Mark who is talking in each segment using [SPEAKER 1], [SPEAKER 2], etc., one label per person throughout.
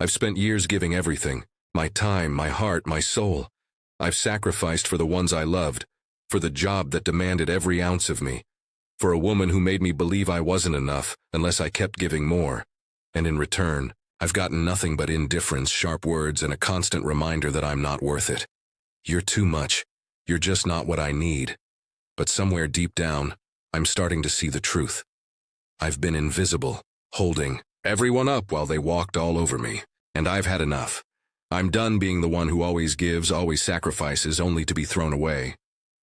[SPEAKER 1] I've spent years giving everything, my time, my heart, my soul. I've sacrificed for the ones I loved, for the job that demanded every ounce of me, for a woman who made me believe I wasn't enough unless I kept giving more. And in return, I've gotten nothing but indifference, sharp words, and a constant reminder that I'm not worth it. You're too much. You're just not what I need. But somewhere deep down, I'm starting to see the truth. I've been invisible, holding everyone up while they walked all over me, and I've had enough. I'm done being the one who always gives, always sacrifices, only to be thrown away.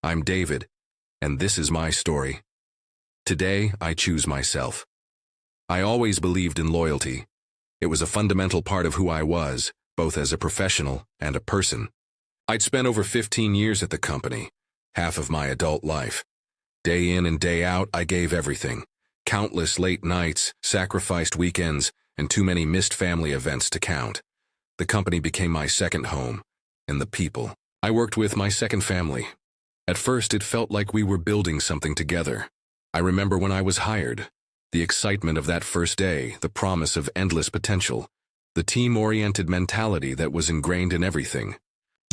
[SPEAKER 1] I'm David, and this is my story. Today, I choose myself. I always believed in loyalty. It was a fundamental part of who I was, both as a professional and a person. I'd spent over 15 years at the company, half of my adult life. Day in and day out, I gave everything. Countless late nights, sacrificed weekends, and too many missed family events to count. The company became my second home, and the people I worked with my second family. At first, it felt like we were building something together. I remember when I was hired, the excitement of that first day, the promise of endless potential, the team-oriented mentality that was ingrained in everything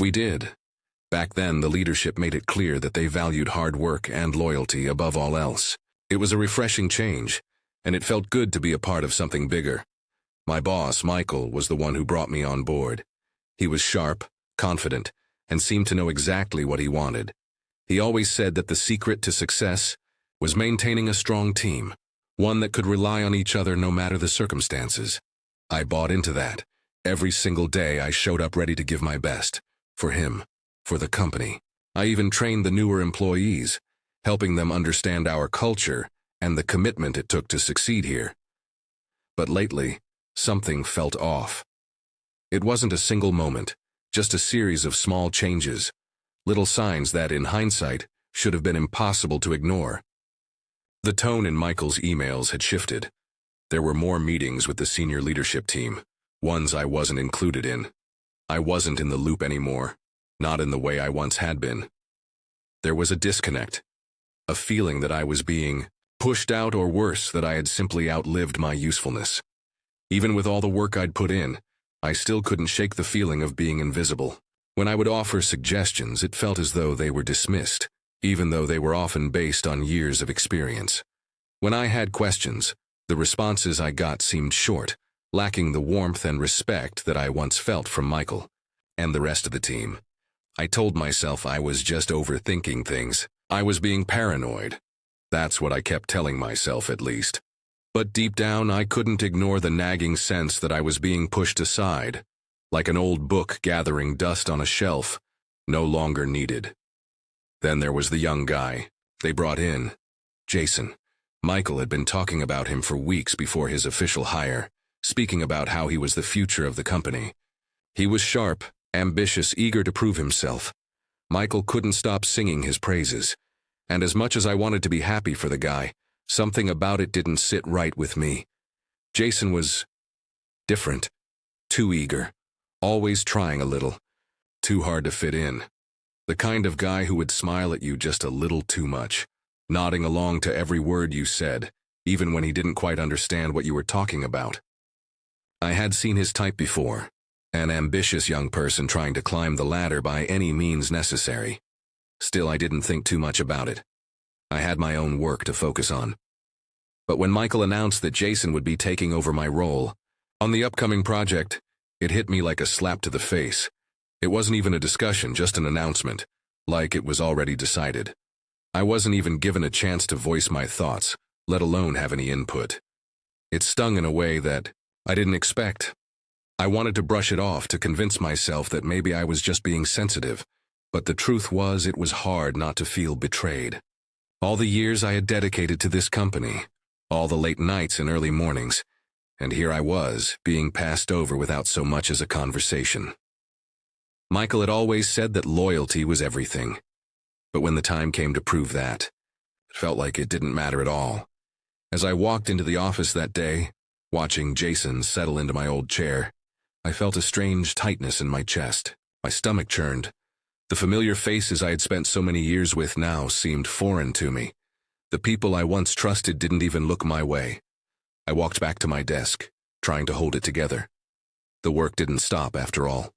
[SPEAKER 1] we did. Back then, the leadership made it clear that they valued hard work and loyalty above all else. It was a refreshing change, and it felt good to be a part of something bigger. My boss, Michael, was the one who brought me on board. He was sharp, confident, and seemed to know exactly what he wanted. He always said that the secret to success was maintaining a strong team, one that could rely on each other no matter the circumstances. I bought into that. Every single day I showed up ready to give my best. For him, for the company. I even trained the newer employees, helping them understand our culture and the commitment it took to succeed here. But lately, something felt off. It wasn't a single moment, just a series of small changes, little signs that, in hindsight, should have been impossible to ignore. The tone in Michael's emails had shifted. There were more meetings with the senior leadership team, ones I wasn't included in. I wasn't in the loop anymore, not in the way I once had been. There was a disconnect, a feeling that I was being pushed out, or worse, that I had simply outlived my usefulness. Even with all the work I'd put in, I still couldn't shake the feeling of being invisible. When I would offer suggestions, it felt as though they were dismissed, even though they were often based on years of experience. When I had questions, the responses I got seemed short, lacking the warmth and respect that I once felt from Michael and the rest of the team. I told myself I was just overthinking things. I was being paranoid. That's what I kept telling myself, at least. But deep down, I couldn't ignore the nagging sense that I was being pushed aside, like an old book gathering dust on a shelf, no longer needed. Then there was the young guy they brought in, Jason. Michael had been talking about him for weeks before his official hire, speaking about how he was the future of the company. He was sharp, ambitious, eager to prove himself. Michael couldn't stop singing his praises, and as much as I wanted to be happy for the guy, something about it didn't sit right with me. Jason was different, too eager, always trying a little, too hard to fit in. The kind of guy who would smile at you just a little too much, nodding along to every word you said, even when he didn't quite understand what you were talking about. I had seen his type before, an ambitious young person trying to climb the ladder by any means necessary. Still, I didn't think too much about it. I had my own work to focus on. But when Michael announced that Jason would be taking over my role on the upcoming project, it hit me like a slap to the face. It wasn't even a discussion, just an announcement, like it was already decided. I wasn't even given a chance to voice my thoughts, let alone have any input. It stung in a way that I didn't expect. I wanted to brush it off, to convince myself that maybe I was just being sensitive, but the truth was it was hard not to feel betrayed. All the years I had dedicated to this company, all the late nights and early mornings, and here I was, being passed over without so much as a conversation. Michael had always said that loyalty was everything, but when the time came to prove that, it felt like it didn't matter at all. As I walked into the office that day, watching Jason settle into my old chair, I felt a strange tightness in my chest. My stomach churned. The familiar faces I had spent so many years with now seemed foreign to me. The people I once trusted didn't even look my way. I walked back to my desk, trying to hold it together. The work didn't stop after all.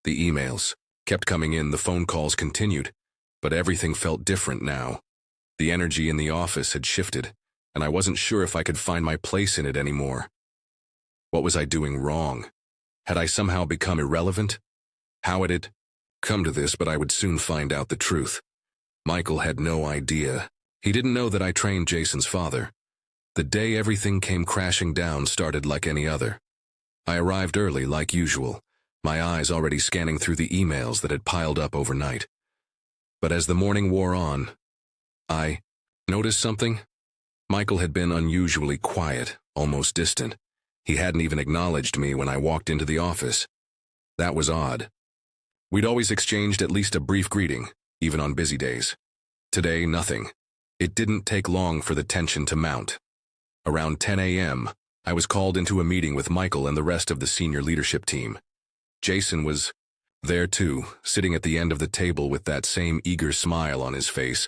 [SPEAKER 1] The emails kept coming in, the phone calls continued, but everything felt different now. The energy in the office had shifted, and I wasn't sure if I could find my place in it anymore. What was I doing wrong? Had I somehow become irrelevant? How had it come to this? But I would soon find out the truth. Michael had no idea. He didn't know that I trained Jason's father. The day everything came crashing down started like any other. I arrived early like usual, my eyes already scanning through the emails that had piled up overnight. But as the morning wore on, I noticed something. Michael had been unusually quiet, almost distant. He hadn't even acknowledged me when I walked into the office. That was odd. We'd always exchanged at least a brief greeting, even on busy days. Today, nothing. It didn't take long for the tension to mount. Around 10 a.m., I was called into a meeting with Michael and the rest of the senior leadership team. Jason was there too, sitting at the end of the table with that same eager smile on his face,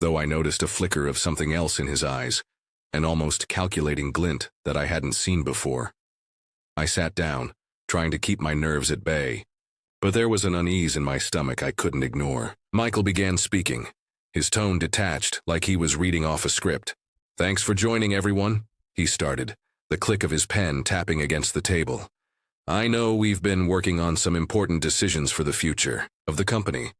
[SPEAKER 1] though I noticed a flicker of something else in his eyes, an almost calculating glint that I hadn't seen before. I sat down, trying to keep my nerves at bay, but there was an unease in my stomach I couldn't ignore. Michael began speaking, his tone detached, like he was reading off a script. "Thanks for joining, everyone," he started, the click of his pen tapping against the table. "I know we've been working on some important decisions for the future of the company.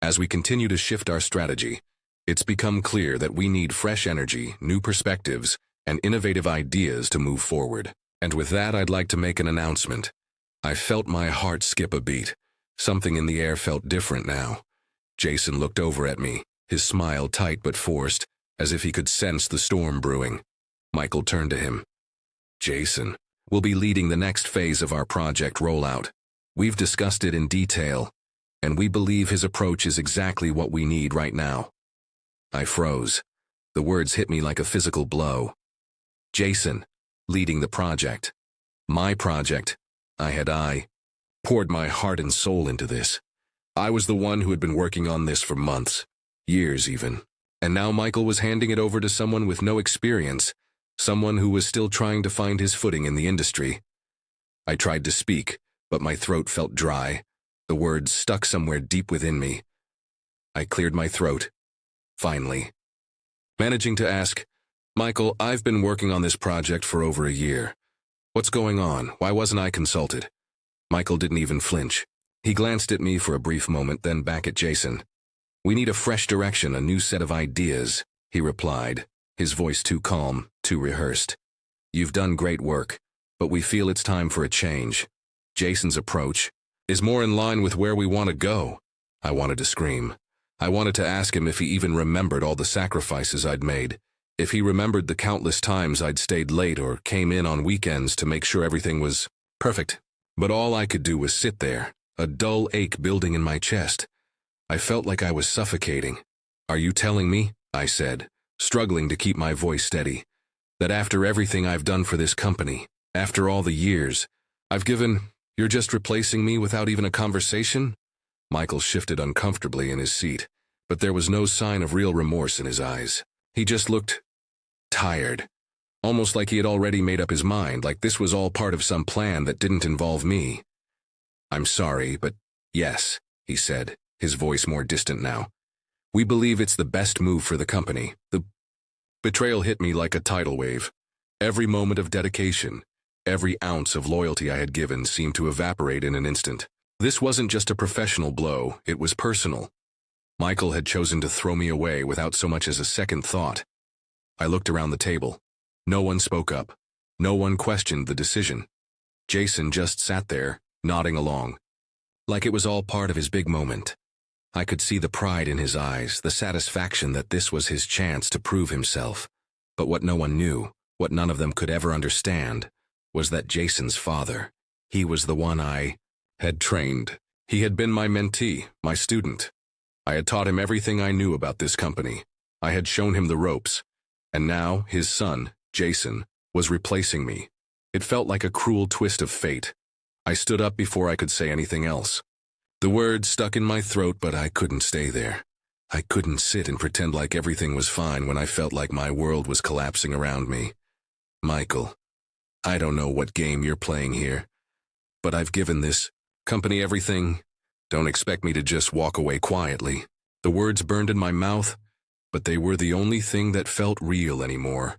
[SPEAKER 1] As we continue to shift our strategy, it's become clear that we need fresh energy, new perspectives, and innovative ideas to move forward. And with that, I'd like to make an announcement." I felt my heart skip a beat. Something in the air felt different now. Jason looked over at me, his smile tight but forced, as if he could sense the storm brewing. Michael turned to him. "Jason will be leading the next phase of our project rollout. We've discussed it in detail, and we believe his approach is exactly what we need right now." I froze. The words hit me like a physical blow. Jason, leading the project. My project. I poured my heart and soul into this. I was the one who had been working on this for months, years even. And now Michael was handing it over to someone with no experience, someone who was still trying to find his footing in the industry. I tried to speak, but my throat felt dry. The words stuck somewhere deep within me. I cleared my throat, finally, managing to ask, "Michael, I've been working on this project for over a year. What's going on? Why wasn't I consulted?" Michael didn't even flinch. He glanced at me for a brief moment, then back at Jason. "We need a fresh direction, a new set of ideas," he replied, his voice too calm, too rehearsed. "You've done great work, but we feel it's time for a change. Jason's approach is more in line with where we want to go." I wanted to scream. I wanted to ask him if he even remembered all the sacrifices I'd made, if he remembered the countless times I'd stayed late or came in on weekends to make sure everything was perfect. But all I could do was sit there, a dull ache building in my chest. I felt like I was suffocating. "Are you telling me," I said, struggling to keep my voice steady, "that after everything I've done for this company, after all the years I've given, you're just replacing me without even a conversation?" Michael shifted uncomfortably in his seat, but there was no sign of real remorse in his eyes. He just looked tired, almost like he had already made up his mind, like this was all part of some plan that didn't involve me. "I'm sorry, but yes," he said, his voice more distant now. "We believe it's the best move for the company." The betrayal hit me like a tidal wave. Every moment of dedication, every ounce of loyalty I had given seemed to evaporate in an instant. This wasn't just a professional blow, it was personal. Michael had chosen to throw me away without so much as a second thought. I looked around the table. No one spoke up. No one questioned the decision. Jason just sat there, nodding along, like it was all part of his big moment. I could see the pride in his eyes, the satisfaction that this was his chance to prove himself. But what no one knew, what none of them could ever understand, was that Jason's father, he was the one I had trained. He had been my mentee, my student. I had taught him everything I knew about this company. I had shown him the ropes. And now, his son, Jason, was replacing me. It felt like a cruel twist of fate. I stood up before I could say anything else. The words stuck in my throat, but I couldn't stay there. I couldn't sit and pretend like everything was fine when I felt like my world was collapsing around me. "Michael, I don't know what game you're playing here, But I've given this company everything. Don't expect me to just walk away quietly. The words burned in my mouth, but they were the only thing that felt real anymore.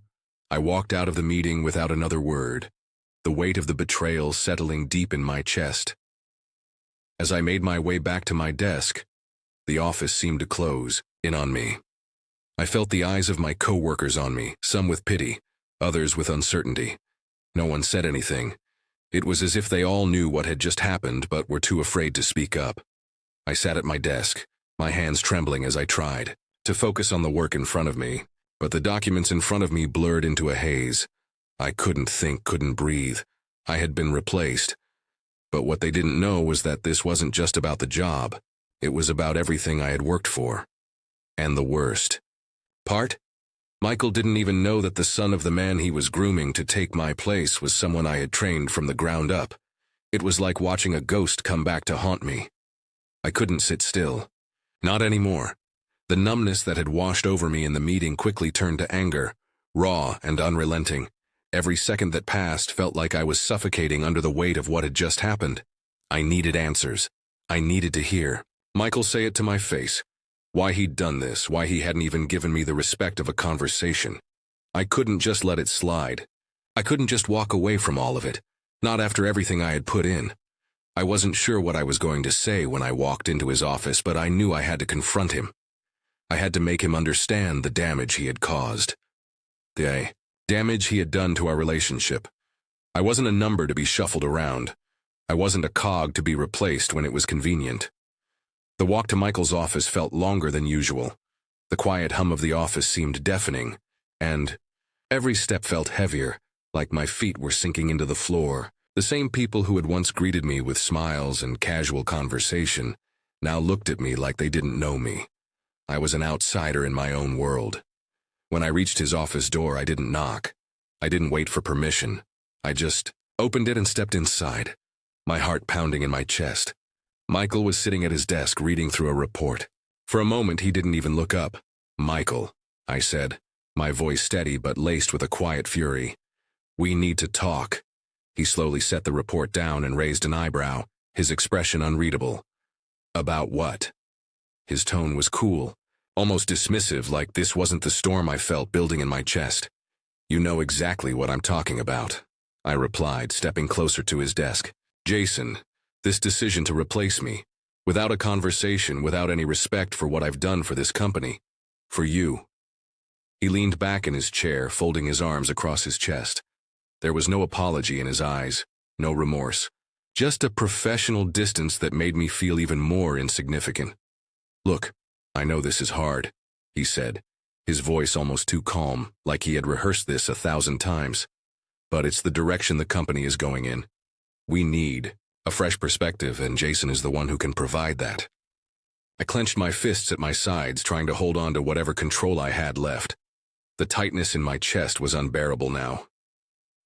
[SPEAKER 1] I walked out of the meeting without another word, the weight of the betrayal settling deep in my chest. As I made my way back to my desk, the office seemed to close in on me. I felt the eyes of my co-workers on me, some with pity, others with uncertainty. No one said anything. It was as if they all knew what had just happened but were too afraid to speak up. I sat at my desk, my hands trembling as I tried to focus on the work in front of me, but the documents in front of me blurred into a haze. I couldn't think, couldn't breathe. I had been replaced. But what they didn't know was that this wasn't just about the job. It was about everything I had worked for. And the worst part? Michael didn't even know that the son of the man he was grooming to take my place was someone I had trained from the ground up. It was like watching a ghost come back to haunt me. I couldn't sit still. Not anymore. The numbness that had washed over me in the meeting quickly turned to anger, raw and unrelenting. Every second that passed felt like I was suffocating under the weight of what had just happened. I needed answers. I needed to hear Michael say it to my face. Why he'd done this, why he hadn't even given me the respect of a conversation. I couldn't just let it slide. I couldn't just walk away from all of it, not after everything I had put in. I wasn't sure what I was going to say when I walked into his office, but I knew I had to confront him. I had to make him understand the damage he had caused. The damage he had done to our relationship. I wasn't a number to be shuffled around. I wasn't a cog to be replaced when it was convenient. The walk to Michael's office felt longer than usual. The quiet hum of the office seemed deafening, and every step felt heavier, like my feet were sinking into the floor. The same people who had once greeted me with smiles and casual conversation now looked at me like they didn't know me. I was an outsider in my own world. When I reached his office door, I didn't knock. I didn't wait for permission. I just opened it and stepped inside, my heart pounding in my chest. Michael was sitting at his desk reading through a report. For a moment, he didn't even look up. "Michael," I said, my voice steady but laced with a quiet fury. "We need to talk." He slowly set the report down and raised an eyebrow, his expression unreadable. "About what?" His tone was cool, almost dismissive, like this wasn't the storm I felt building in my chest. "You know exactly what I'm talking about," I replied, stepping closer to his desk. "Jason, this decision to replace me, without a conversation, without any respect for what I've done for this company, for you." He leaned back in his chair, folding his arms across his chest. There was no apology in his eyes, no remorse, just a professional distance that made me feel even more insignificant. "Look, I know this is hard," he said, his voice almost too calm, like he had rehearsed this 1,000 times. "But it's the direction the company is going in. We need a fresh perspective, and Jason is the one who can provide that." I clenched my fists at my sides, trying to hold on to whatever control I had left. The tightness in my chest was unbearable now.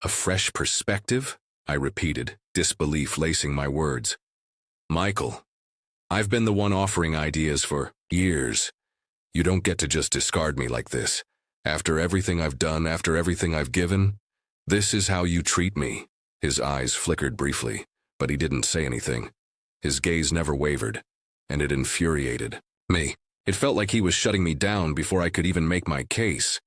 [SPEAKER 1] "A fresh perspective?" I repeated, disbelief lacing my words. "Michael, I've been the one offering ideas for years. You don't get to just discard me like this. After everything I've done, after everything I've given, this is how you treat me." His eyes flickered briefly, but he didn't say anything. His gaze never wavered, and it infuriated me. It felt like he was shutting me down before I could even make my case.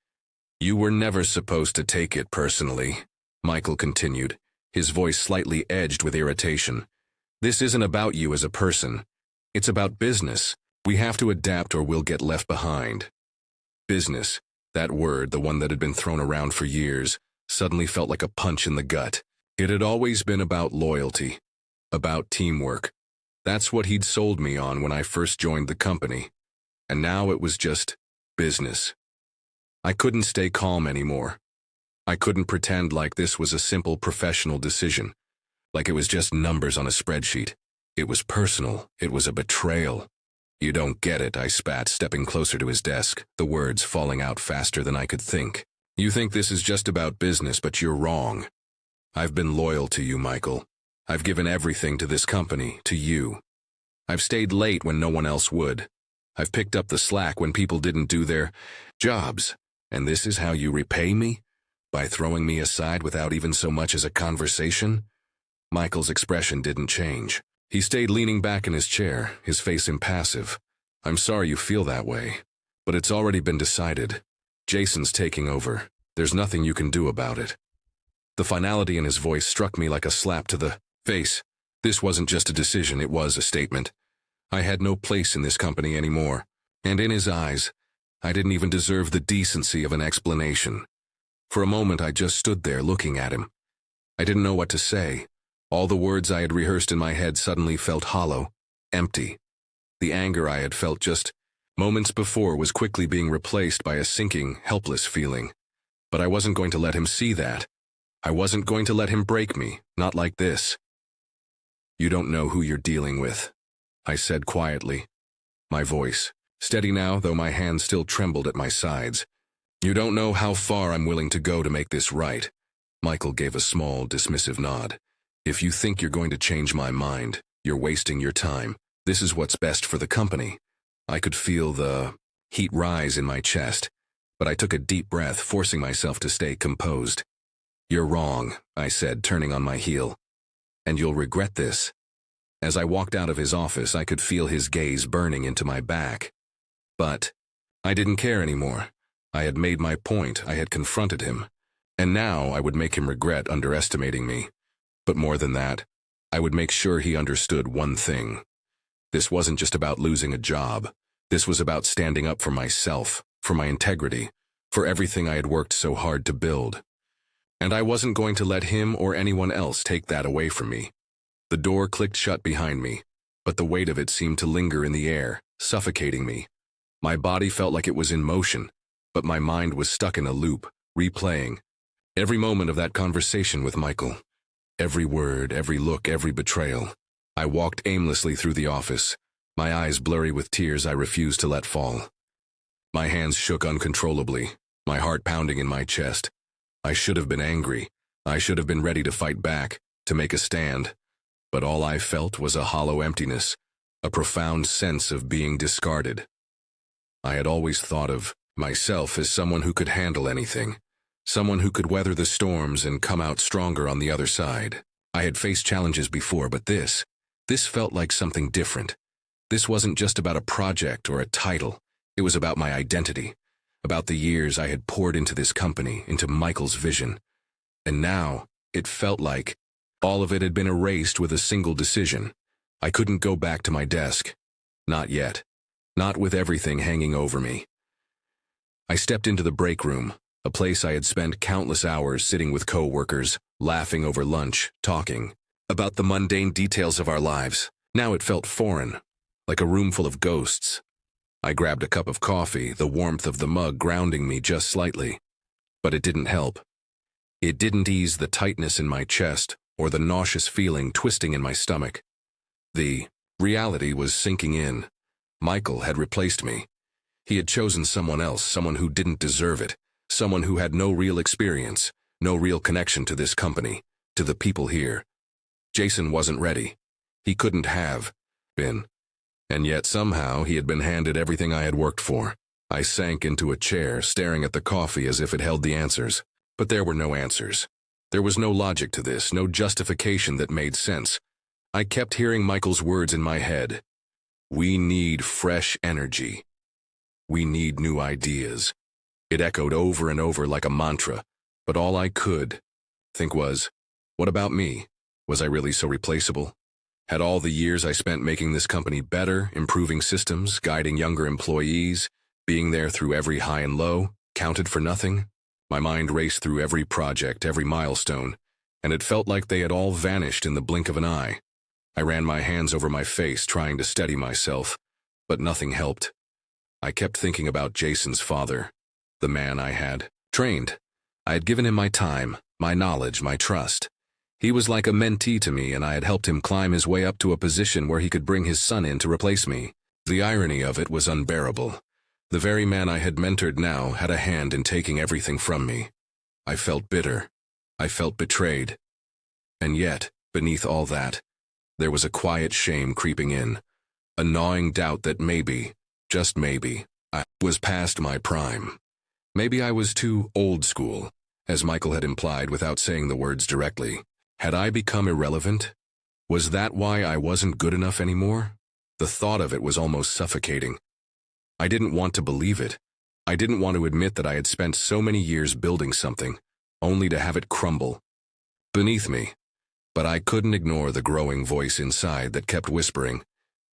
[SPEAKER 1] "You were never supposed to take it personally," Michael continued, his voice slightly edged with irritation. "This isn't about you as a person. It's about business. We have to adapt or we'll get left behind." Business, that word, the one that had been thrown around for years, suddenly felt like a punch in the gut. It had always been about loyalty, about teamwork. That's what he'd sold me on when I first joined the company. And now it was just business. I couldn't stay calm anymore. I couldn't pretend like this was a simple professional decision, like it was just numbers on a spreadsheet. It was personal. It was a betrayal. "You don't get it," I spat, stepping closer to his desk, the words falling out faster than I could think. "You think this is just about business, but you're wrong. I've been loyal to you, Michael. I've given everything to this company, to you. I've stayed late when no one else would. I've picked up the slack when people didn't do their jobs. And this is how you repay me? By throwing me aside without even so much as a conversation? Michael's expression didn't change. He stayed leaning back in his chair, his face impassive. "I'm sorry you feel that way, but it's already been decided. Jason's taking over. There's nothing you can do about it." The finality in his voice struck me like a slap to the face. This wasn't just a decision, it was a statement. I had no place in this company anymore, and in his eyes, I didn't even deserve the decency of an explanation. For a moment I just stood there looking at him. I didn't know what to say. All the words I had rehearsed in my head suddenly felt hollow, empty. The anger I had felt just moments before was quickly being replaced by a sinking, helpless feeling. But I wasn't going to let him see that. I wasn't going to let him break me, not like this. "You don't know who you're dealing with," I said quietly, my voice steady now, though my hands still trembled at my sides. "You don't know how far I'm willing to go to make this right." Michael gave a small, dismissive nod. "If you think you're going to change my mind, you're wasting your time. This is what's best for the company." I could feel the heat rise in my chest, but I took a deep breath, forcing myself to stay composed. "You're wrong," I said, turning on my heel. "And you'll regret this." As I walked out of his office, I could feel his gaze burning into my back. But I didn't care anymore. I had made my point, I had confronted him, and now I would make him regret underestimating me. But more than that, I would make sure he understood one thing. This wasn't just about losing a job. This was about standing up for myself, for my integrity, for everything I had worked so hard to build. And I wasn't going to let him or anyone else take that away from me. The door clicked shut behind me, but the weight of it seemed to linger in the air, suffocating me. My body felt like it was in motion, but my mind was stuck in a loop, replaying every moment of that conversation with Michael. Every word, every look, every betrayal. I walked aimlessly through the office, my eyes blurry with tears I refused to let fall. My hands shook uncontrollably, my heart pounding in my chest. I should have been angry. I should have been ready to fight back, to make a stand. But all I felt was a hollow emptiness, a profound sense of being discarded. I had always thought of myself as someone who could handle anything, someone who could weather the storms and come out stronger on the other side. I had faced challenges before, but this felt like something different. This wasn't just about a project or a title. It was about my identity, about the years I had poured into this company, into Michael's vision. And now, it felt like all of it had been erased with a single decision. I couldn't go back to my desk. Not yet. Not with everything hanging over me. I stepped into the break room, a place I had spent countless hours sitting with co-workers, laughing over lunch, talking about the mundane details of our lives. Now it felt foreign, like a room full of ghosts. I grabbed a cup of coffee, the warmth of the mug grounding me just slightly. But it didn't help. It didn't ease the tightness in my chest or the nauseous feeling twisting in my stomach. The reality was sinking in. Michael had replaced me. He had chosen someone else, someone who didn't deserve it, someone who had no real experience, no real connection to this company, to the people here. Jason wasn't ready. He couldn't have been. And yet somehow he had been handed everything I had worked for. I sank into a chair, staring at the coffee as if it held the answers. But there were no answers. There was no logic to this, no justification that made sense. I kept hearing Michael's words in my head. "We need fresh energy. We need new ideas." It echoed over and over like a mantra, but all I could think was, what about me? Was I really so replaceable? Had all the years I spent making this company better, improving systems, guiding younger employees, being there through every high and low, counted for nothing? My mind raced through every project, every milestone, and it felt like they had all vanished in the blink of an eye. I ran my hands over my face, trying to steady myself, but nothing helped. I kept thinking about Jason's father, the man I had trained. I had given him my time, my knowledge, my trust. He was like a mentee to me, and I had helped him climb his way up to a position where he could bring his son in to replace me. The irony of it was unbearable. The very man I had mentored now had a hand in taking everything from me. I felt bitter. I felt betrayed. And yet, beneath all that, there was a quiet shame creeping in, a gnawing doubt that maybe, just maybe, I was past my prime. Maybe I was too old school, as Michael had implied without saying the words directly. Had I become irrelevant? Was that why I wasn't good enough anymore? The thought of it was almost suffocating. I didn't want to believe it. I didn't want to admit that I had spent so many years building something, only to have it crumble beneath me. But I couldn't ignore the growing voice inside that kept whispering,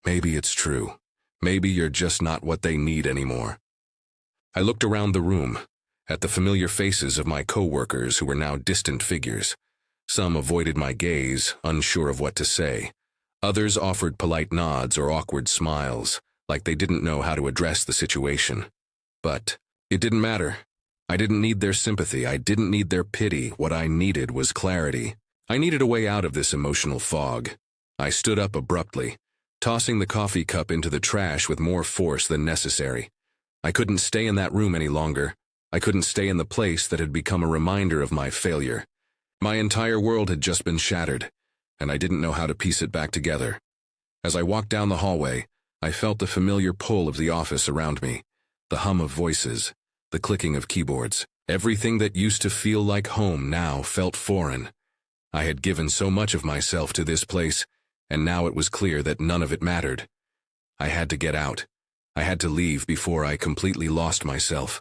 [SPEAKER 1] maybe it's true. Maybe you're just not what they need anymore. I looked around the room, at the familiar faces of my coworkers who were now distant figures. Some avoided my gaze, unsure of what to say. Others offered polite nods or awkward smiles, like they didn't know how to address the situation. But it didn't matter. I didn't need their sympathy. I didn't need their pity. What I needed was clarity. I needed a way out of this emotional fog. I stood up abruptly, tossing the coffee cup into the trash with more force than necessary. I couldn't stay in that room any longer. I couldn't stay in the place that had become a reminder of my failure. My entire world had just been shattered, and I didn't know how to piece it back together. As I walked down the hallway, I felt the familiar pull of the office around me, the hum of voices, the clicking of keyboards. Everything that used to feel like home now felt foreign. I had given so much of myself to this place, and now it was clear that none of it mattered. I had to get out. I had to leave before I completely lost myself.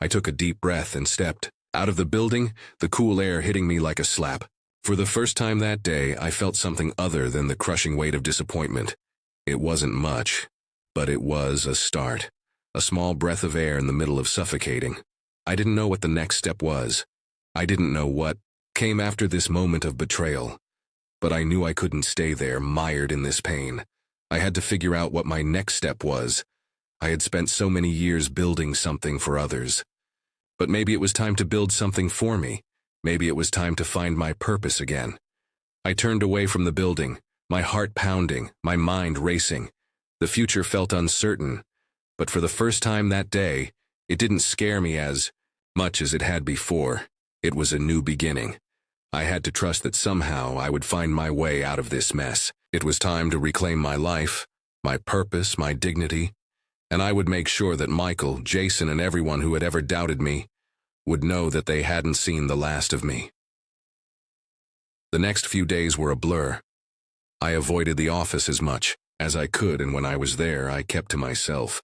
[SPEAKER 1] I took a deep breath and stepped out of the building, the cool air hitting me like a slap. For the first time that day, I felt something other than the crushing weight of disappointment. It wasn't much, but it was a start. A small breath of air in the middle of suffocating. I didn't know what the next step was. I didn't know what came after this moment of betrayal. But I knew I couldn't stay there, mired in this pain. I had to figure out what my next step was. I had spent so many years building something for others. But maybe it was time to build something for me. Maybe it was time to find my purpose again. I turned away from the building, my heart pounding, my mind racing. The future felt uncertain, but for the first time that day, it didn't scare me as much as it had before. It was a new beginning. I had to trust that somehow I would find my way out of this mess. It was time to reclaim my life, my purpose, my dignity, and I would make sure that Michael, Jason, and everyone who had ever doubted me would know that they hadn't seen the last of me. The next few days were a blur. I avoided the office as much as I could, and when I was there, I kept to myself.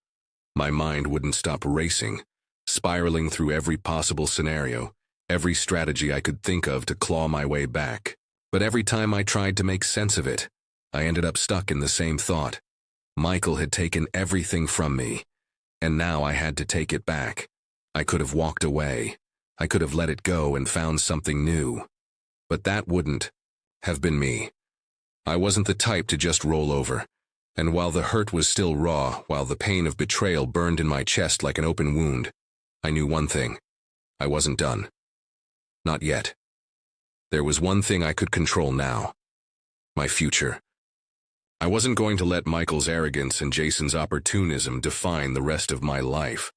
[SPEAKER 1] My mind wouldn't stop racing, spiraling through every possible scenario, every strategy I could think of to claw my way back. But every time I tried to make sense of it, I ended up stuck in the same thought. Michael had taken everything from me, and now I had to take it back. I could have walked away. I could have let it go and found something new. But that wouldn't have been me. I wasn't the type to just roll over. And while the hurt was still raw, while the pain of betrayal burned in my chest like an open wound, I knew one thing. I wasn't done. Not yet. There was one thing I could control now. My future. I wasn't going to let Michael's arrogance and Jason's opportunism define the rest of my life.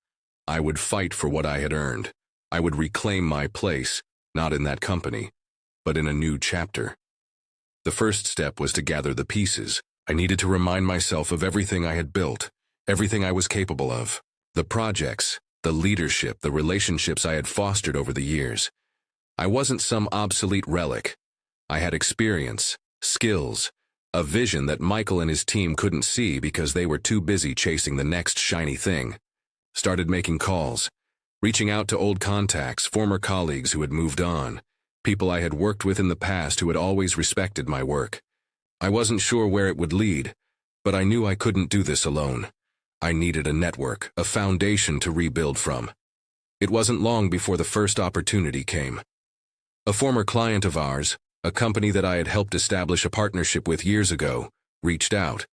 [SPEAKER 1] I would fight for what I had earned. I would reclaim my place, not in that company, but in a new chapter. The first step was to gather the pieces. I needed to remind myself of everything I had built, everything I was capable of. The projects, the leadership, the relationships I had fostered over the years. I wasn't some obsolete relic. I had experience, skills, a vision that Michael and his team couldn't see because they were too busy chasing the next shiny thing. Started making calls, reaching out to old contacts, former colleagues who had moved on, people I had worked with in the past who had always respected my work. I wasn't sure where it would lead, but I knew I couldn't do this alone. I needed a network, a foundation to rebuild from. It wasn't long before the first opportunity came. A former client of ours, a company that I had helped establish a partnership with years ago, reached out.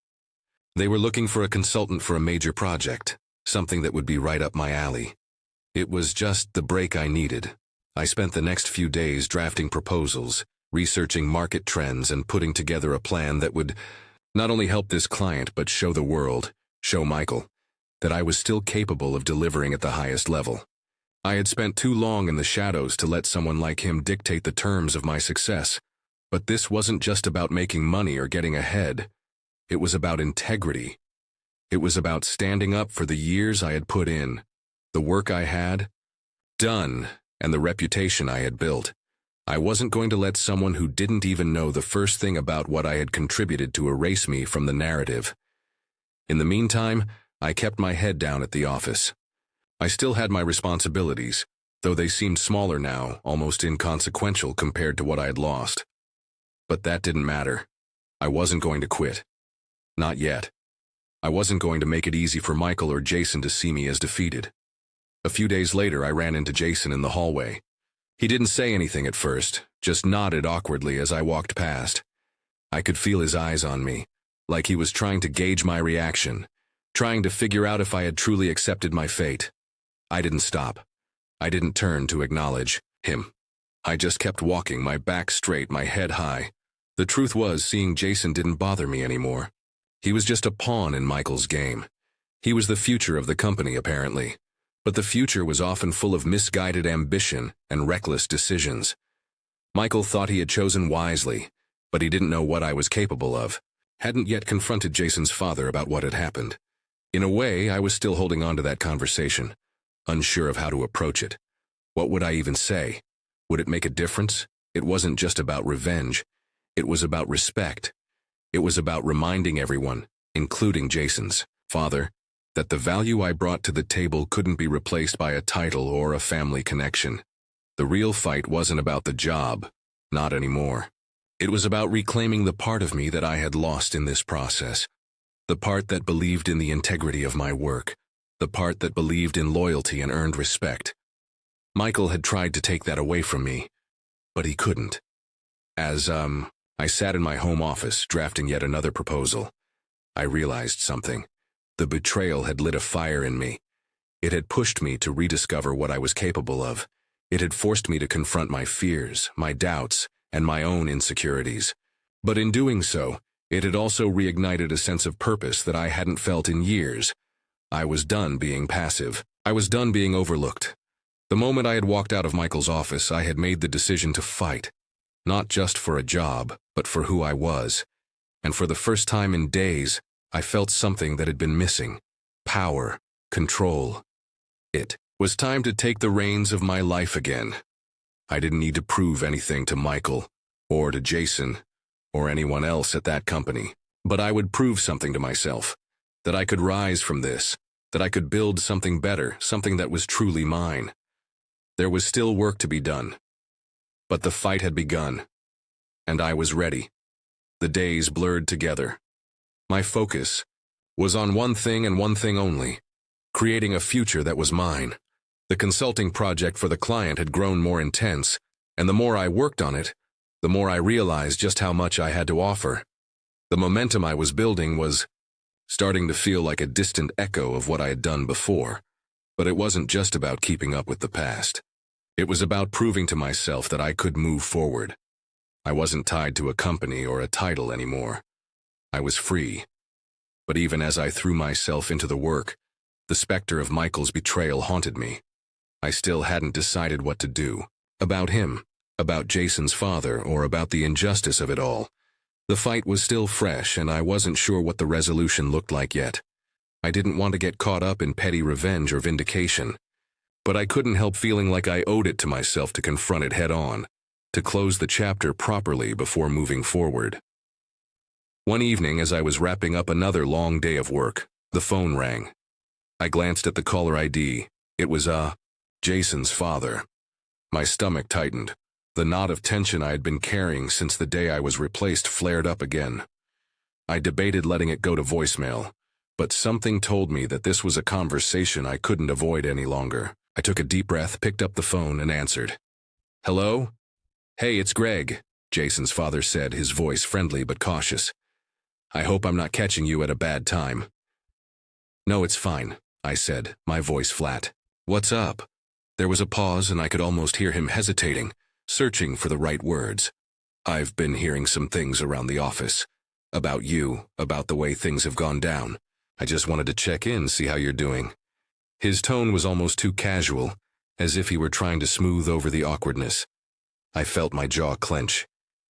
[SPEAKER 1] They were looking for a consultant for a major project, something that would be right up my alley. It was just the break I needed. I spent the next few days drafting proposals, researching market trends, and putting together a plan that would not only help this client but show the world, show Michael, that I was still capable of delivering at the highest level. I had spent too long in the shadows to let someone like him dictate the terms of my success. But this wasn't just about making money or getting ahead. It was about integrity. It was about standing up for the years I had put in, the work I had done, and the reputation I had built. I wasn't going to let someone who didn't even know the first thing about what I had contributed to erase me from the narrative. In the meantime, I kept my head down at the office. I still had my responsibilities, though they seemed smaller now, almost inconsequential compared to what I had lost. But that didn't matter. I wasn't going to quit. Not yet. I wasn't going to make it easy for Michael or Jason to see me as defeated. A few days later, I ran into Jason in the hallway. He didn't say anything at first, just nodded awkwardly as I walked past. I could feel his eyes on me, like he was trying to gauge my reaction, trying to figure out if I had truly accepted my fate. I didn't stop. I didn't turn to acknowledge him. I just kept walking, my back straight, my head high. The truth was, seeing Jason didn't bother me anymore. He was just a pawn in Michael's game. He was the future of the company, apparently. But the future was often full of misguided ambition and reckless decisions. Michael thought he had chosen wisely, but he didn't know what I was capable of. Hadn't yet confronted Jason's father about what had happened. In a way, I was still holding on to that conversation, unsure of how to approach it. What would I even say? Would it make a difference? It wasn't just about revenge. It was about respect. It was about reminding everyone, including Jason's father, that the value I brought to the table couldn't be replaced by a title or a family connection. The real fight wasn't about the job, not anymore. It was about reclaiming the part of me that I had lost in this process, the part that believed in the integrity of my work, the part that believed in loyalty and earned respect. Michael had tried to take that away from me, but he couldn't. As, I sat in my home office drafting yet another proposal, I realized something. The betrayal had lit a fire in me. It had pushed me to rediscover what I was capable of. It had forced me to confront my fears, my doubts, and my own insecurities. But in doing so, it had also reignited a sense of purpose that I hadn't felt in years. I was done being passive. I was done being overlooked. The moment I had walked out of Michael's office, I had made the decision to fight. Not just for a job, but for who I was. And for the first time in days, I felt something that had been missing. Power, control. It was time to take the reins of my life again. I didn't need to prove anything to Michael, or to Jason, or anyone else at that company. But I would prove something to myself, that I could rise from this, that I could build something better, something that was truly mine. There was still work to be done. But the fight had begun, and I was ready. The days blurred together. My focus was on one thing and one thing only, creating a future that was mine. The consulting project for the client had grown more intense, and the more I worked on it, the more I realized just how much I had to offer. The momentum I was building was starting to feel like a distant echo of what I had done before, but it wasn't just about keeping up with the past. It was about proving to myself that I could move forward. I wasn't tied to a company or a title anymore. I was free. But even as I threw myself into the work, the specter of Michael's betrayal haunted me. I still hadn't decided what to do. About him, about Jason's father, or about the injustice of it all. The fight was still fresh, and I wasn't sure what the resolution looked like yet. I didn't want to get caught up in petty revenge or vindication. But I couldn't help feeling like I owed it to myself to confront it head-on, to close the chapter properly before moving forward. One evening, as I was wrapping up another long day of work, the phone rang. I glanced at the caller ID. It was, Jason's father. My stomach tightened. The knot of tension I had been carrying since the day I was replaced flared up again. I debated letting it go to voicemail, but something told me that this was a conversation I couldn't avoid any longer. I took a deep breath, picked up the phone, and answered. "Hello? Hey, it's Greg," Jason's father said, his voice friendly but cautious. "I hope I'm not catching you at a bad time." "No, it's fine," I said, my voice flat. "What's up?" There was a pause, and I could almost hear him hesitating, searching for the right words. "I've been hearing some things around the office. About you, about the way things have gone down. I just wanted to check in, see how you're doing." His tone was almost too casual, as if he were trying to smooth over the awkwardness. I felt my jaw clench.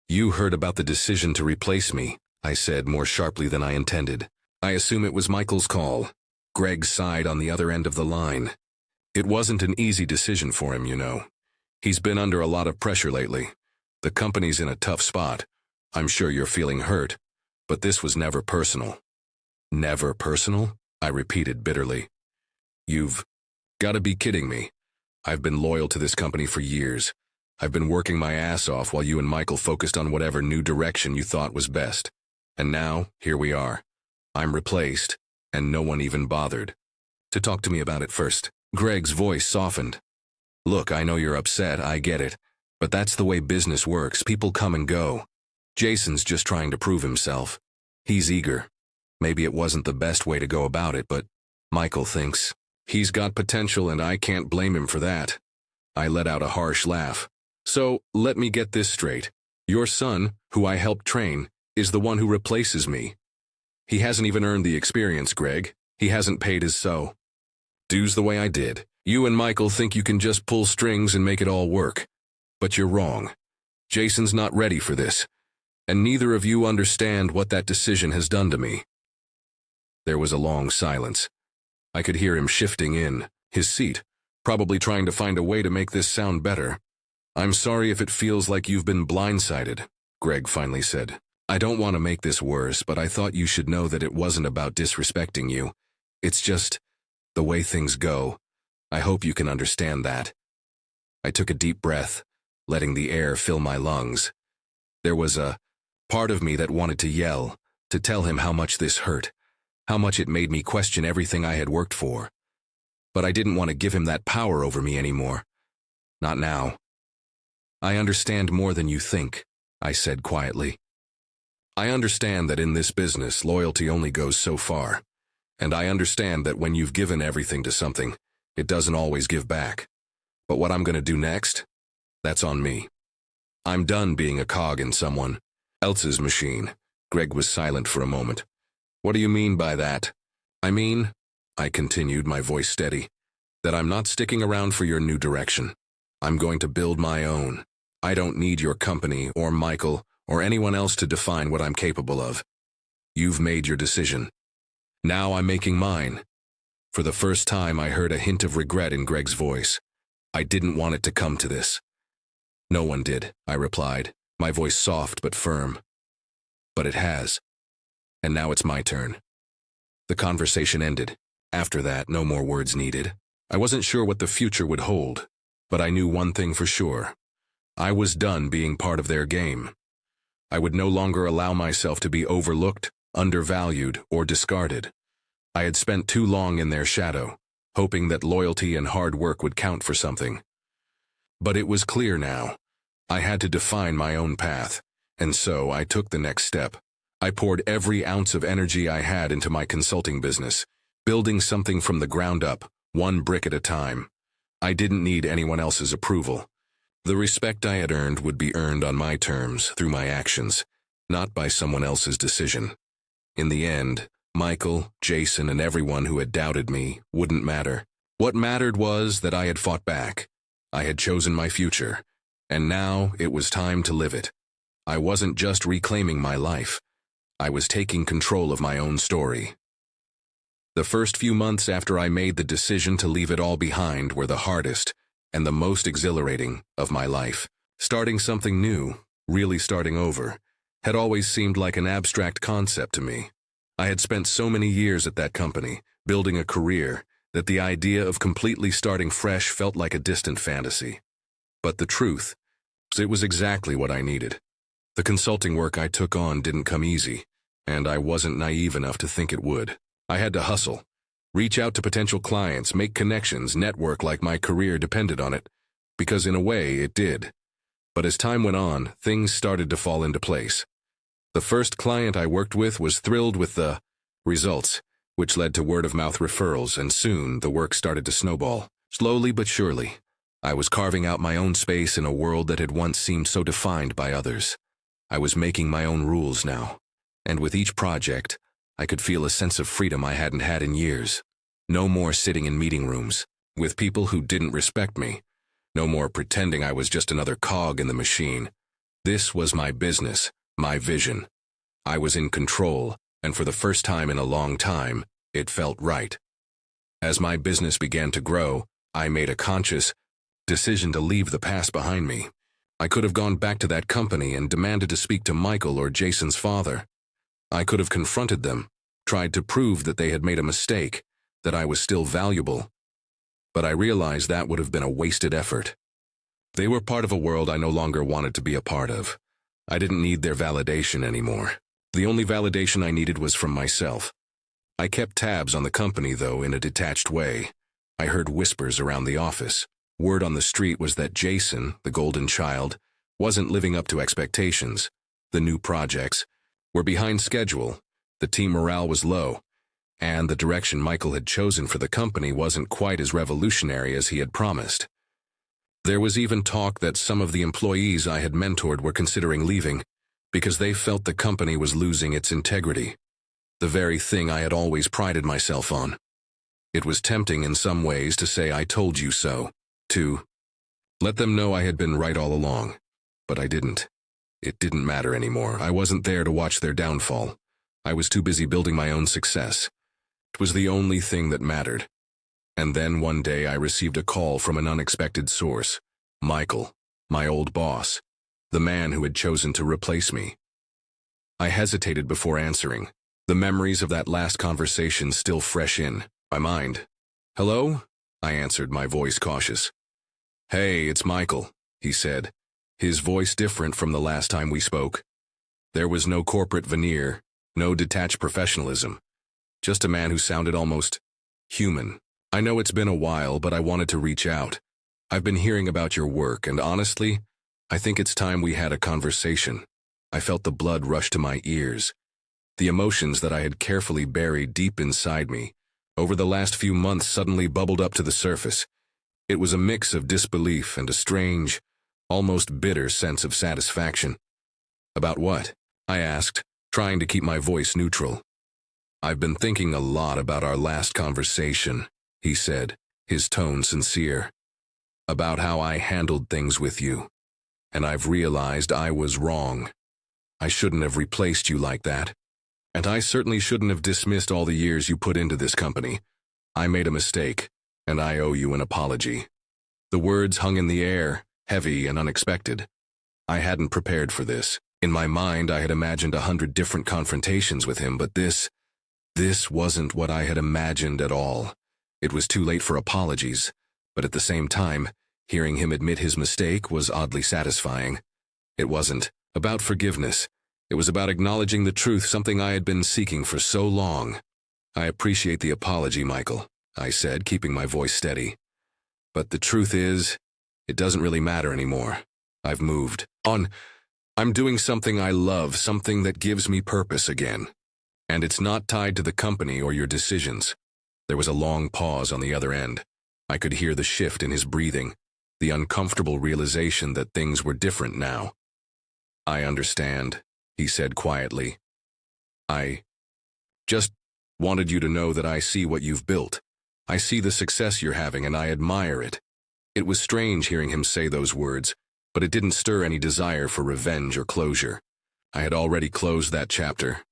[SPEAKER 1] "You heard about the decision to replace me," I said more sharply than I intended. "I assume it was Michael's call." Greg sighed on the other end of the line. "It wasn't an easy decision for him, you know. He's been under a lot of pressure lately. The company's in a tough spot. I'm sure you're feeling hurt, but this was never personal. Never personal? I repeated bitterly. You've got to be kidding me. I've been loyal to this company for years. I've been working my ass off while you and Michael focused on whatever new direction you thought was best. And now, here we are. I'm replaced, and no one even bothered to talk to me about it first. Greg's voice softened. Look, I know you're upset, I get it. But that's the way business works. People come and go. Jason's just trying to prove himself. He's eager. Maybe it wasn't the best way to go about it, but Michael thinks he's got potential and I can't blame him for that. I let out a harsh laugh. So, let me get this straight. Your son, who I helped train, is the one who replaces me. He hasn't even earned the experience, Greg. He hasn't paid his dues the way I did. You and Michael think you can just pull strings and make it all work. But you're wrong. Jason's not ready for this. And neither of you understand what that decision has done to me. There was a long silence. I could hear him shifting in his seat, probably trying to find a way to make this sound better. I'm sorry if it feels like you've been blindsided, Greg finally said. I don't want to make this worse, but I thought you should know that it wasn't about disrespecting you. It's just the way things go. I hope you can understand that. I took a deep breath, letting the air fill my lungs. There was a part of me that wanted to yell, to tell him how much this hurt, how much it made me question everything I had worked for. But I didn't want to give him that power over me anymore. Not now. I understand more than you think, I said quietly. I understand that in this business, loyalty only goes so far. And I understand that when you've given everything to something, it doesn't always give back. But what I'm going to do next? That's on me. I'm done being a cog in someone else's machine. Greg was silent for a moment. What do you mean by that? I mean, I continued, my voice steady, that I'm not sticking around for your new direction. I'm going to build my own. I don't need your company or Michael or anyone else to define what I'm capable of. You've made your decision. Now I'm making mine. For the first time, I heard a hint of regret in Greg's voice. I didn't want it to come to this. No one did, I replied, my voice soft but firm. But it has. And now it's my turn. The conversation ended. After that, no more words needed. I wasn't sure what the future would hold, but I knew one thing for sure. I was done being part of their game. I would no longer allow myself to be overlooked, undervalued, or discarded. I had spent too long in their shadow, hoping that loyalty and hard work would count for something. But it was clear now. I had to define my own path, and so I took the next step. I poured every ounce of energy I had into my consulting business, building something from the ground up, one brick at a time. I didn't need anyone else's approval. The respect I had earned would be earned on my terms, through my actions, not by someone else's decision. In the end, Michael, Jason, and everyone who had doubted me wouldn't matter. What mattered was that I had fought back. I had chosen my future, and now it was time to live it. I wasn't just reclaiming my life. I was taking control of my own story. The first few months after I made the decision to leave it all behind were the hardest and the most exhilarating of my life. Starting something new, really starting over, had always seemed like an abstract concept to me. I had spent so many years at that company, building a career, that the idea of completely starting fresh felt like a distant fantasy. But the truth, it was exactly what I needed. The consulting work I took on didn't come easy, and I wasn't naive enough to think it would. I had to hustle, reach out to potential clients, make connections, network like my career depended on it, because in a way it did. But as time went on, things started to fall into place. The first client I worked with was thrilled with the results, which led to word-of-mouth referrals, and soon the work started to snowball. Slowly but surely, I was carving out my own space in a world that had once seemed so defined by others. I was making my own rules now, and with each project, I could feel a sense of freedom I hadn't had in years. No more sitting in meeting rooms with people who didn't respect me. No more pretending I was just another cog in the machine. This was my business, my vision. I was in control, and for the first time in a long time, it felt right. As my business began to grow, I made a conscious decision to leave the past behind me. I could have gone back to that company and demanded to speak to Michael or Jason's father. I could have confronted them, tried to prove that they had made a mistake, that I was still valuable. But I realized that would have been a wasted effort. They were part of a world I no longer wanted to be a part of. I didn't need their validation anymore. The only validation I needed was from myself. I kept tabs on the company, though, in a detached way. I heard whispers around the office. Word on the street was that Jason, the golden child, wasn't living up to expectations. The new projects were behind schedule, the team morale was low, and the direction Michael had chosen for the company wasn't quite as revolutionary as he had promised. There was even talk that some of the employees I had mentored were considering leaving because they felt the company was losing its integrity, the very thing I had always prided myself on. It was tempting in some ways to say I told you so, to let them know I had been right all along, but I didn't. It didn't matter anymore. I wasn't there to watch their downfall. I was too busy building my own success. It was the only thing that mattered. And then one day I received a call from an unexpected source. Michael, my old boss, the man who had chosen to replace me. I hesitated before answering, the memories of that last conversation still fresh in my mind. "Hello?" I answered, my voice cautious. "Hey, it's Michael," he said, his voice different from the last time we spoke. There was no corporate veneer, no detached professionalism, just a man who sounded almost human. "I know it's been a while, but I wanted to reach out. I've been hearing about your work, and honestly, I think it's time we had a conversation." I felt the blood rush to my ears. The emotions that I had carefully buried deep inside me over the last few months suddenly bubbled up to the surface. It was a mix of disbelief and a strange, almost bitter sense of satisfaction. "About what?" I asked, trying to keep my voice neutral. "I've been thinking a lot about our last conversation," he said, his tone sincere. "About how I handled things with you. And I've realized I was wrong. I shouldn't have replaced you like that. And I certainly shouldn't have dismissed all the years you put into this company. I made a mistake, and I owe you an apology." The words hung in the air, heavy and unexpected. I hadn't prepared for this. In my mind, I had imagined 100 different confrontations with him, but this wasn't what I had imagined at all. It was too late for apologies, but at the same time, hearing him admit his mistake was oddly satisfying. It wasn't about forgiveness. It was about acknowledging the truth, something I had been seeking for so long. "I appreciate the apology, Michael," I said, keeping my voice steady. "But the truth is, it doesn't really matter anymore. I've moved on. I'm doing something I love, something that gives me purpose again. And it's not tied to the company or your decisions." There was a long pause on the other end. I could hear the shift in his breathing, the uncomfortable realization that things were different now. "I understand," he said quietly. "I just wanted you to know that I see what you've built. I see the success you're having, and I admire it." It was strange hearing him say those words, but it didn't stir any desire for revenge or closure. I had already closed that chapter.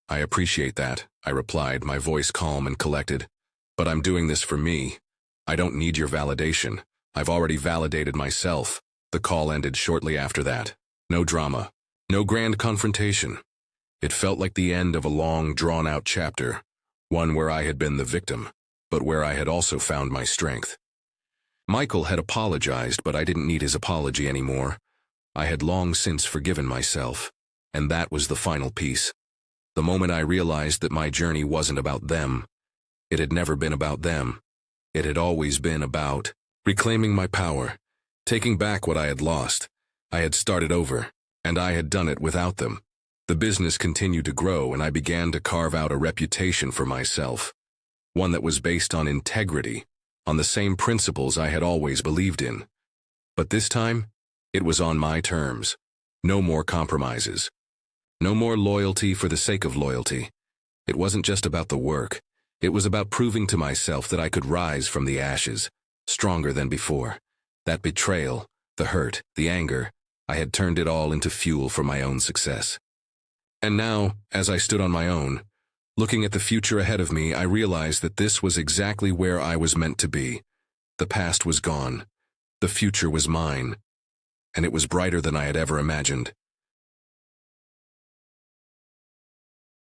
[SPEAKER 1] "I appreciate that," I replied, my voice calm and collected. "But I'm doing this for me. I don't need your validation. I've already validated myself." The call ended shortly after that. No drama. No grand confrontation. It felt like the end of a long, drawn-out chapter, one where I had been the victim, but where I had also found my strength. Michael had apologized, but I didn't need his apology anymore. I had long since forgiven myself, and that was the final piece. The moment I realized that my journey wasn't about them. It had never been about them. It had always been about reclaiming my power, taking back what I had lost. I had started over, and I had done it without them. The business continued to grow, and I began to carve out a reputation for myself, one that was based on integrity, on the same principles I had always believed in. But this time, it was on my terms. No more compromises. No more loyalty for the sake of loyalty. It wasn't just about the work. It was about proving to myself that I could rise from the ashes, stronger than before. That betrayal, the hurt, the anger, I had turned it all into fuel for my own success. And now, as I stood on my own, looking at the future ahead of me, I realized that this was exactly where I was meant to be. The past was gone. The future was mine. and it was brighter than I had ever imagined.